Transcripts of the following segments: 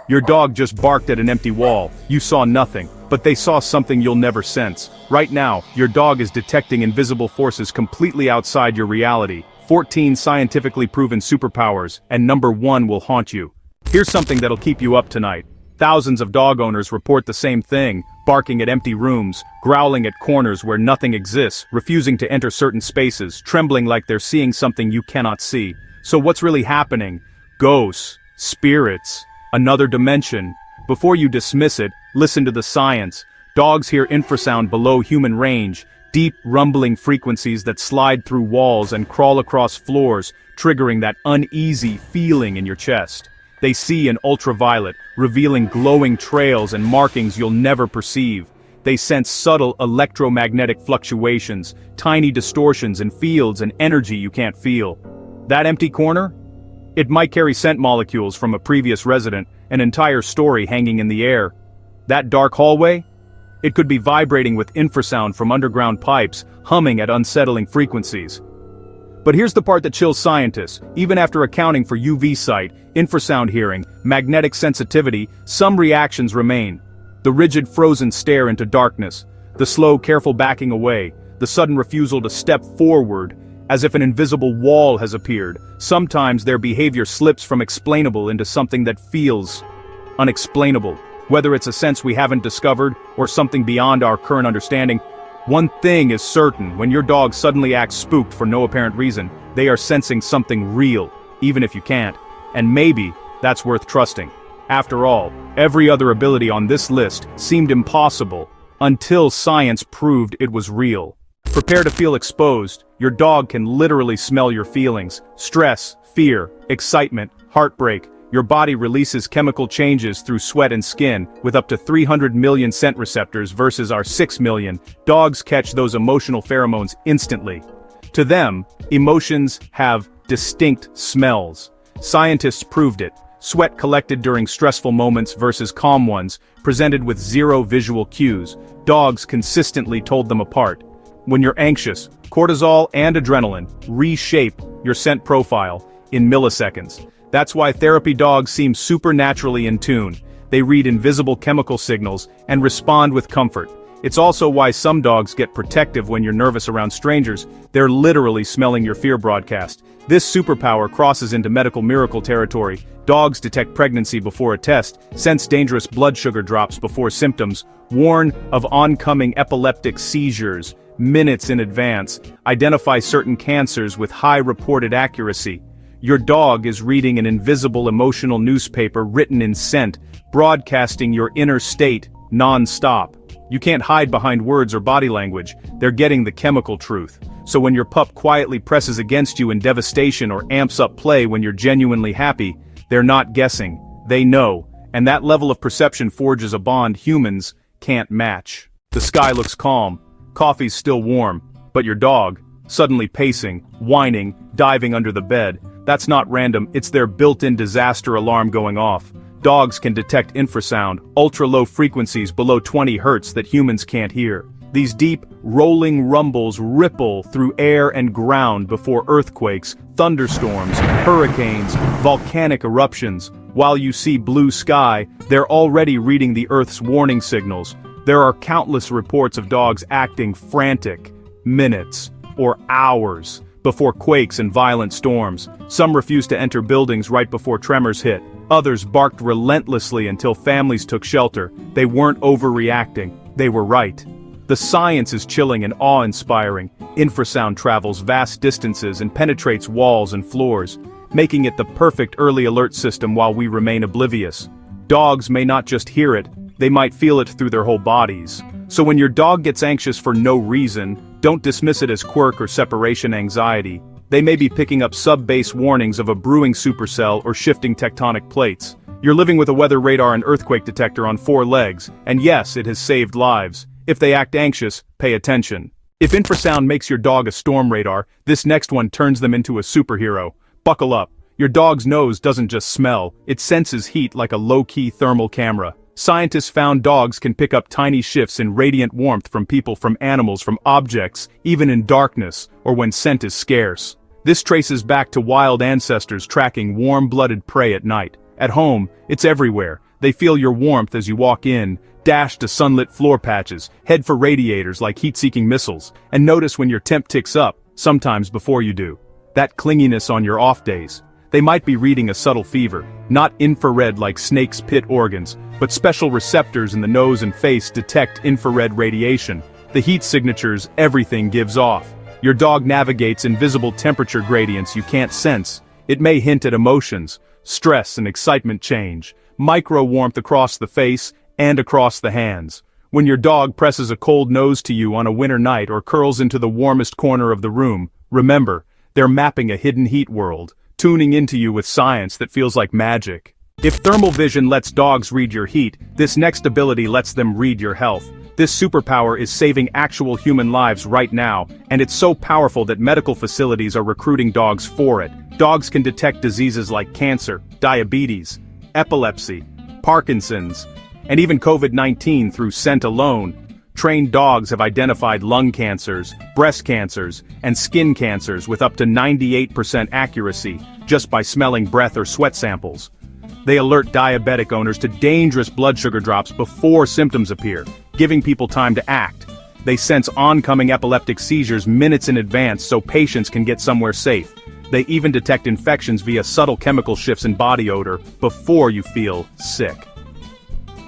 Your dog just barked at an empty wall. You saw nothing, but they saw something you'll never sense. Right now, your dog is detecting invisible forces completely outside your reality. 14 scientifically proven superpowers, and number 1 will haunt you. Here's something that'll keep you up tonight. Thousands of dog owners report the same thing, barking at empty rooms, growling at corners where nothing exists, refusing to enter certain spaces, trembling like they're seeing something you cannot see. So what's really happening? Ghosts, spirits, another dimension. Before you dismiss it, listen to the science. Dogs hear infrasound below human range, deep rumbling frequencies that slide through walls and crawl across floors, triggering that uneasy feeling in your chest. They see in ultraviolet, revealing glowing trails and markings you'll never perceive. They sense subtle electromagnetic fluctuations, tiny distortions in fields and energy you can't feel. That empty corner? It might carry scent molecules from a previous resident, an entire story hanging in the air. That dark hallway? It could be vibrating with infrasound from underground pipes, humming at unsettling frequencies. But here's the part that chills scientists. Even after accounting for UV sight, infrasound hearing, magnetic sensitivity, some reactions remain. The rigid frozen stare into darkness, the slow careful backing away, the sudden refusal to step forward, as if an invisible wall has appeared. Sometimes their behavior slips from explainable into something that feels unexplainable. Whether it's a sense we haven't discovered, or something beyond our current understanding, one thing is certain: when your dog suddenly acts spooked for no apparent reason, they are sensing something real, even if you can't. And maybe that's worth trusting. After all, every other ability on this list seemed impossible, until science proved it was real. Prepare to feel exposed. Your dog can literally smell your feelings: stress, fear, excitement, heartbreak. Your body releases chemical changes through sweat and skin, with up to 300 million scent receptors versus our 6 million. Dogs catch those emotional pheromones instantly. To them, emotions have distinct smells. Scientists proved it. Sweat collected during stressful moments versus calm ones, presented with zero visual cues. Dogs consistently told them apart. When you're anxious, cortisol and adrenaline reshape your scent profile in milliseconds. That's why therapy dogs seem supernaturally in tune. They read invisible chemical signals and respond with comfort. It's also why some dogs get protective when you're nervous around strangers. They're literally smelling your fear broadcast. This superpower crosses into medical miracle territory. Dogs detect pregnancy before a test, sense dangerous blood sugar drops before symptoms, warn of oncoming epileptic seizures minutes in advance, identify certain cancers with high reported accuracy. Your dog is reading an invisible emotional newspaper written in scent, broadcasting your inner state non-stop. You can't hide behind words or body language. They're getting the chemical truth. So when your pup quietly presses against you in devastation or amps up play when you're genuinely happy, they're not guessing. They know. And that level of perception forges a bond humans can't match. The sky looks calm. Coffee's still warm. But your dog, suddenly pacing, whining, diving under the bed. That's not random, it's their built-in disaster alarm going off. Dogs can detect infrasound, ultra-low frequencies below 20 Hz that humans can't hear. These deep, rolling rumbles ripple through air and ground before earthquakes, thunderstorms, hurricanes, volcanic eruptions. While you see blue sky, they're already reading the Earth's warning signals. There are countless reports of dogs acting frantic, minutes or hours before quakes and violent storms. Some refused to enter buildings right before tremors hit. Others barked relentlessly until families took shelter. They weren't overreacting. They were right. The science is chilling and awe-inspiring. Infrasound travels vast distances and penetrates walls and floors, making it the perfect early alert system while we remain oblivious. Dogs may not just hear it, they might feel it through their whole bodies. So when your dog gets anxious for no reason, don't dismiss it as quirk or separation anxiety. They may be picking up sub-base warnings of a brewing supercell or shifting tectonic plates. You're living with a weather radar and earthquake detector on 4 legs, and yes, it has saved lives. If they act anxious, pay attention. If infrasound makes your dog a storm radar, this next one turns them into a superhero. Buckle up. Your dog's nose doesn't just smell, it senses heat like a low-key thermal camera. Scientists found dogs can pick up tiny shifts in radiant warmth from people, from animals, from objects, even in darkness, or when scent is scarce. This traces back to wild ancestors tracking warm-blooded prey at night. At home, it's everywhere. They feel your warmth as you walk in, dash to sunlit floor patches, head for radiators like heat-seeking missiles, and notice when your temp ticks up, sometimes before you do. That clinginess on your off days. They might be reading a subtle fever, not infrared like snakes' pit organs, but special receptors in the nose and face detect infrared radiation. The heat signatures everything gives off. Your dog navigates invisible temperature gradients you can't sense. It may hint at emotions, stress and excitement change, micro-warmth across the face and across the hands. When your dog presses a cold nose to you on a winter night or curls into the warmest corner of the room, remember, they're mapping a hidden heat world, tuning into you with science that feels like magic. If thermal vision lets dogs read your heat, this next ability lets them read your health. This superpower is saving actual human lives right now, and it's so powerful that medical facilities are recruiting dogs for it. Dogs can detect diseases like cancer, diabetes, epilepsy, Parkinson's, and even COVID-19 through scent alone. Trained dogs have identified lung cancers, breast cancers, and skin cancers with up to 98% accuracy just by smelling breath or sweat samples. They alert diabetic owners to dangerous blood sugar drops before symptoms appear, giving people time to act. They sense oncoming epileptic seizures minutes in advance so patients can get somewhere safe. They even detect infections via subtle chemical shifts in body odor before you feel sick.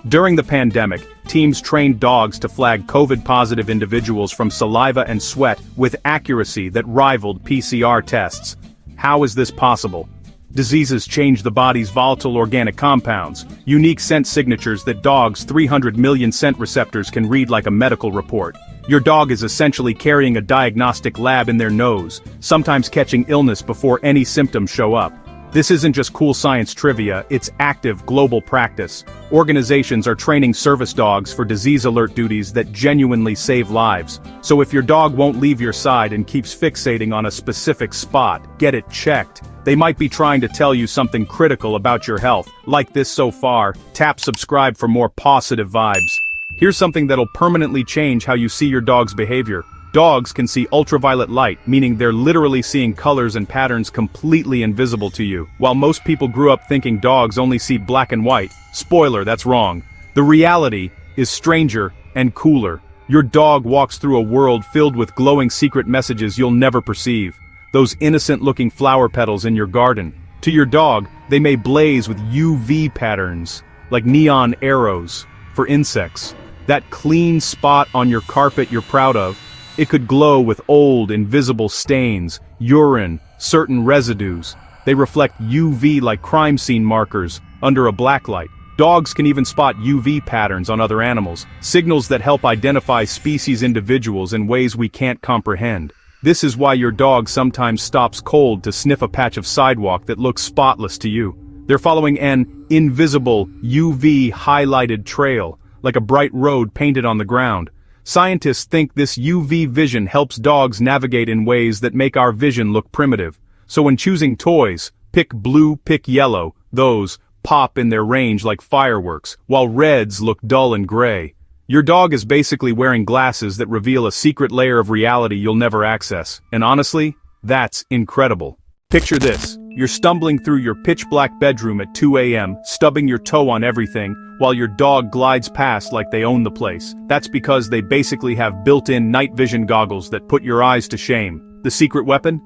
During the pandemic, teams trained dogs to flag COVID-positive individuals from saliva and sweat with accuracy that rivaled PCR tests. How is this possible? Diseases change the body's volatile organic compounds, unique scent signatures that dogs' 300 million scent receptors can read like a medical report. Your dog is essentially carrying a diagnostic lab in their nose, sometimes catching illness before any symptoms show up. This isn't just cool science trivia, it's active global practice. Organizations are training service dogs for disease alert duties that genuinely save lives. So if your dog won't leave your side and keeps fixating on a specific spot, get it checked. They might be trying to tell you something critical about your health. Like this so far, tap subscribe for more positive vibes. Here's something that'll permanently change how you see your dog's behavior. Dogs can see ultraviolet light, meaning they're literally seeing colors and patterns completely invisible to you. While most people grew up thinking dogs only see black and white, spoiler, that's wrong. The reality is stranger and cooler. Your dog walks through a world filled with glowing secret messages you'll never perceive. Those innocent-looking flower petals in your garden. To your dog, they may blaze with UV patterns, like neon arrows, for insects. That clean spot on your carpet you're proud of, it could glow with old, invisible stains, urine, certain residues. They reflect UV like crime scene markers under a blacklight. Dogs can even spot UV patterns on other animals, signals that help identify species individuals in ways we can't comprehend. This is why your dog sometimes stops cold to sniff a patch of sidewalk that looks spotless to you. They're following an invisible, UV highlighted trail, like a bright road painted on the ground. Scientists think this UV vision helps dogs navigate in ways that make our vision look primitive. So when choosing toys, pick blue, pick yellow. Those pop in their range like fireworks, while reds look dull and gray. Your dog is basically wearing glasses that reveal a secret layer of reality you'll never access. And honestly, that's incredible. Picture this. You're stumbling through your pitch-black bedroom at 2 a.m., stubbing your toe on everything, while your dog glides past like they own the place. That's because they basically have built-in night vision goggles that put your eyes to shame. The secret weapon?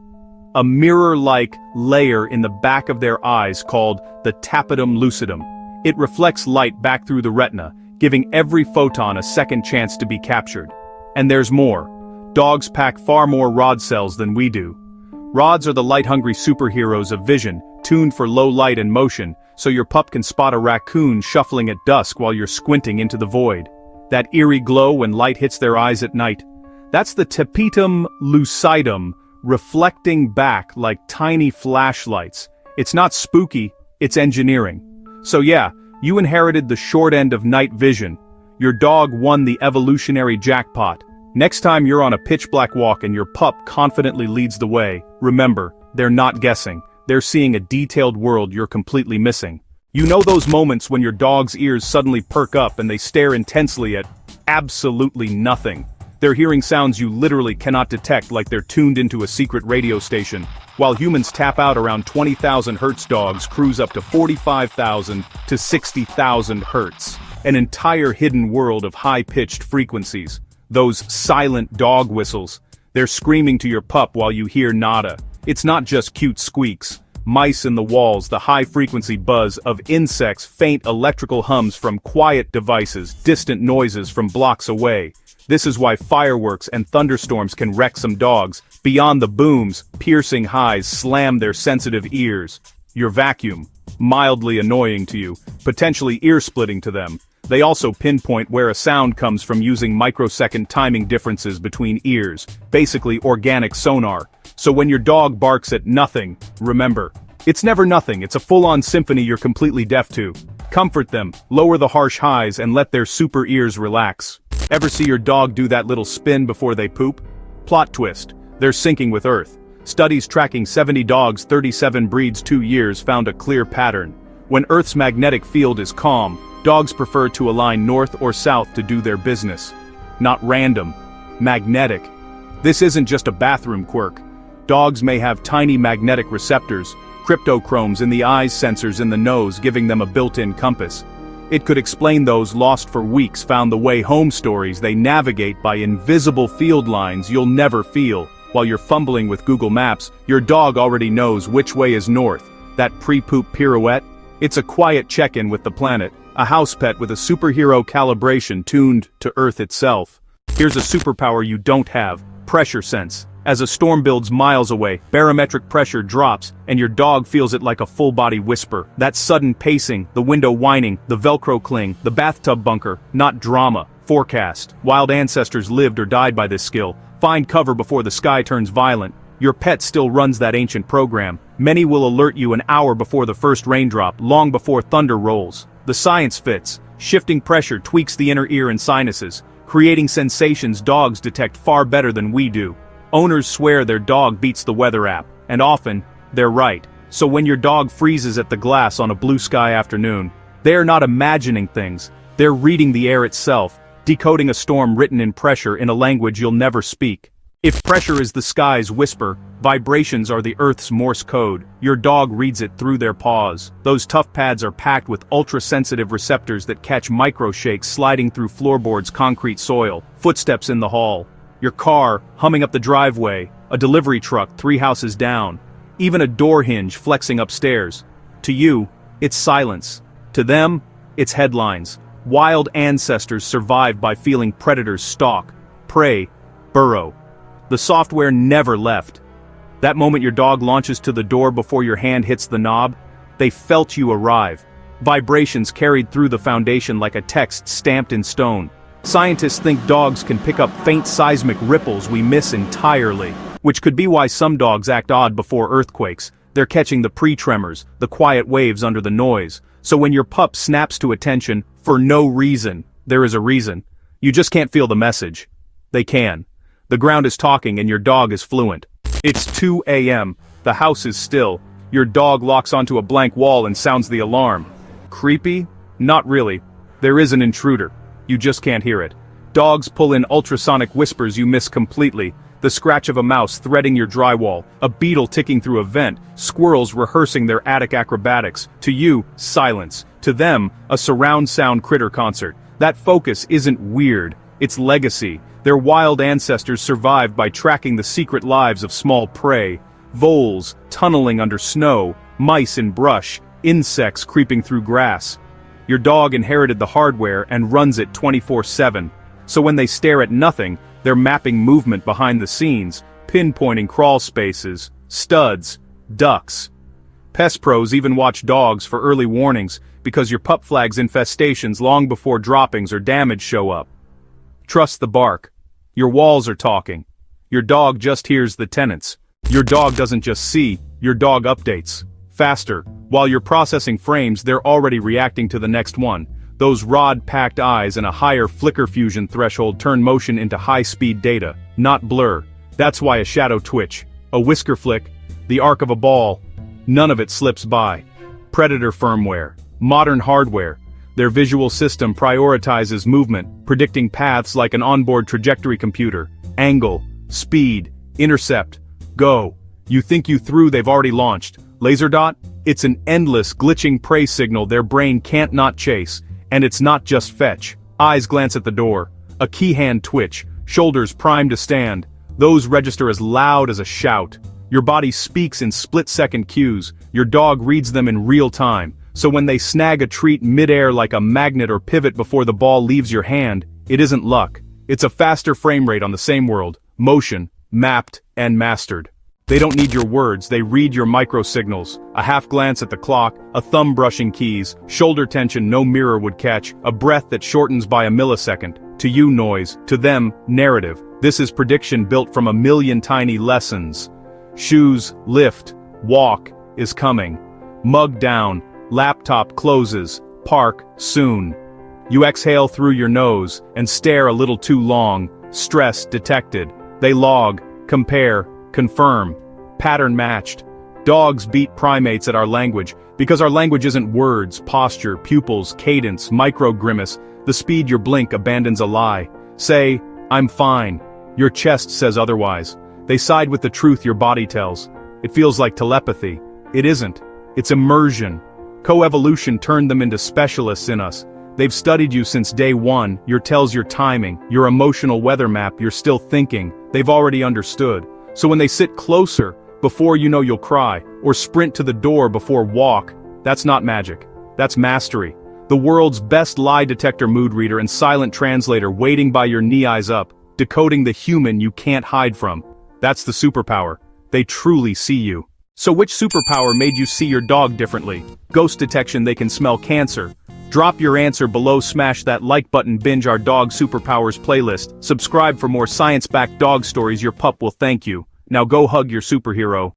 A mirror-like layer in the back of their eyes called the tapetum lucidum. It reflects light back through the retina, giving every photon a second chance to be captured. And there's more. Dogs pack far more rod cells than we do. Rods are the light-hungry superheroes of vision, tuned for low light and motion, so your pup can spot a raccoon shuffling at dusk while you're squinting into the void. That eerie glow when light hits their eyes at night. That's the tapetum lucidum, reflecting back like tiny flashlights. It's not spooky, it's engineering. So yeah, you inherited the short end of night vision. Your dog won the evolutionary jackpot. Next time you're on a pitch-black walk and your pup confidently leads the way, remember, they're not guessing. They're seeing a detailed world you're completely missing. You know those moments when your dog's ears suddenly perk up and they stare intensely at absolutely nothing. They're hearing sounds you literally cannot detect, like they're tuned into a secret radio station. While humans tap out around 20,000 Hz, dogs cruise up to 45,000 to 60,000 Hz. An entire hidden world of high-pitched frequencies. Those silent dog whistles. They're screaming to your pup while you hear nada. It's not just cute squeaks. Mice in the walls, the high-frequency buzz of insects, faint electrical hums from quiet devices, distant noises from blocks away. This is why fireworks and thunderstorms can wreck some dogs. Beyond the booms, piercing highs slam their sensitive ears. Your vacuum, mildly annoying to you, potentially ear-splitting to them. They also pinpoint where a sound comes from using microsecond timing differences between ears, basically organic sonar. So when your dog barks at nothing, remember, it's never nothing, it's a full-on symphony you're completely deaf to. Comfort them, lower the harsh highs, and let their super ears relax. Ever see your dog do that little spin before they poop? Plot twist, they're syncing with Earth. Studies tracking 70 dogs, 37 breeds, 2 years found a clear pattern. When Earth's magnetic field is calm, dogs prefer to align north or south to do their business. Not random. Magnetic. This isn't just a bathroom quirk. Dogs may have tiny magnetic receptors, cryptochromes in the eyes, sensors in the nose, giving them a built-in compass. It could explain those lost for weeks found the way home stories. They navigate by invisible field lines you'll never feel. While you're fumbling with Google Maps, your dog already knows which way is north. That pre-poop pirouette? It's a quiet check-in with the planet, a house pet with a superhero calibration tuned to Earth itself. Here's a superpower you don't have: pressure sense. As a storm builds miles away, barometric pressure drops, and your dog feels it like a full-body whisper. That sudden pacing, the window whining, the Velcro cling, the bathtub bunker, not drama, forecast. Wild ancestors lived or died by this skill. Find cover before the sky turns violent. Your pet still runs that ancient program. Many will alert you an hour before the first raindrop, long before thunder rolls. The science fits. Shifting pressure tweaks the inner ear and sinuses, creating sensations dogs detect far better than we do. Owners swear their dog beats the weather app, and often, they're right. So when your dog freezes at the glass on a blue sky afternoon, they're not imagining things, they're reading the air itself, decoding a storm written in pressure in a language you'll never speak. If pressure is the sky's whisper, vibrations are the Earth's Morse code. Your dog reads it through their paws. Those tough pads are packed with ultra-sensitive receptors that catch microshakes sliding through floorboards, concrete soil, footsteps in the hall. Your car, humming up the driveway, a delivery truck 3 houses down, even a door hinge flexing upstairs. To you, it's silence. To them, it's headlines. Wild ancestors survived by feeling predators stalk, prey, burrow. The software never left. That moment your dog launches to the door before your hand hits the knob, they felt you arrive. Vibrations carried through the foundation like a text stamped in stone. Scientists think dogs can pick up faint seismic ripples we miss entirely, which could be why some dogs act odd before earthquakes. They're catching the pre-tremors, the quiet waves under the noise. So when your pup snaps to attention, for no reason, there is a reason. You just can't feel the message. They can. The ground is talking and your dog is fluent. It's 2 a.m. The house is still. Your dog locks onto a blank wall and sounds the alarm. Creepy? Not really. There is an intruder. You just can't hear it. Dogs pull in ultrasonic whispers you miss completely. The scratch of a mouse threading your drywall, a beetle ticking through a vent, squirrels rehearsing their attic acrobatics. To you, silence. To them, a surround sound critter concert. That focus isn't weird, it's legacy. Their wild ancestors survived by tracking the secret lives of small prey. Voles tunneling under snow, mice in brush, insects creeping through grass. Your dog inherited the hardware and runs it 24/7. So when they stare at nothing, they're mapping movement behind the scenes, pinpointing crawl spaces, studs, ducks. Pest pros even watch dogs for early warnings, because your pup flags infestations long before droppings or damage show up. Trust the bark. Your walls are talking. Your dog just hears the tenants. Your dog doesn't just see, your dog updates. Faster. While you're processing frames, they're already reacting to the next one. Those rod-packed eyes and a higher flicker fusion threshold turn motion into high-speed data, not blur. That's why a shadow twitch, a whisker flick, the arc of a ball, none of it slips by. Predator firmware, modern hardware. Their visual system prioritizes movement, predicting paths like an onboard trajectory computer. Angle, speed, intercept, go. You think you threw, they've already launched. Laser dot? It's an endless, glitching prey signal their brain can't not chase. And it's not just fetch. Eyes glance at the door. A key hand twitch, shoulders primed to stand. Those register as loud as a shout. Your body speaks in split-second cues. Your dog reads them in real time. So when they snag a treat mid-air like a magnet or pivot before the ball leaves your hand, it isn't luck. It's a faster frame rate on the same world. Motion, mapped, and mastered. They don't need your words, they read your micro-signals. A half glance at the clock, a thumb brushing keys, shoulder tension no mirror would catch, a breath that shortens by a millisecond. To you, noise. To them, narrative. This is prediction built from a million tiny lessons. Shoes, lift, walk, is coming. Mug down, laptop closes, park, soon. You exhale through your nose, and stare a little too long. Stress detected. They log, compare, confirm. Pattern matched. Dogs beat primates at our language, because our language isn't words, posture, pupils, cadence, micro-grimace. The speed your blink abandons a lie. Say, I'm fine. Your chest says otherwise. They side with the truth your body tells. It feels like telepathy. It isn't. It's immersion. Coevolution turned them into specialists in us. They've studied you since day one. Your tells your timing, your emotional weather map, you're still thinking. They've already understood. So when they sit closer, before you know you'll cry, or sprint to the door before walk, that's not magic. That's mastery. The world's best lie detector mood reader and silent translator waiting by your knee eyes up, decoding the human you can't hide from. That's the superpower. They truly see you. So which superpower made you see your dog differently? Ghost detection, they can smell cancer. Drop your answer below, smash that like button, binge our dog superpowers playlist, subscribe for more science-backed dog stories your pup will thank you. Now go hug your superhero.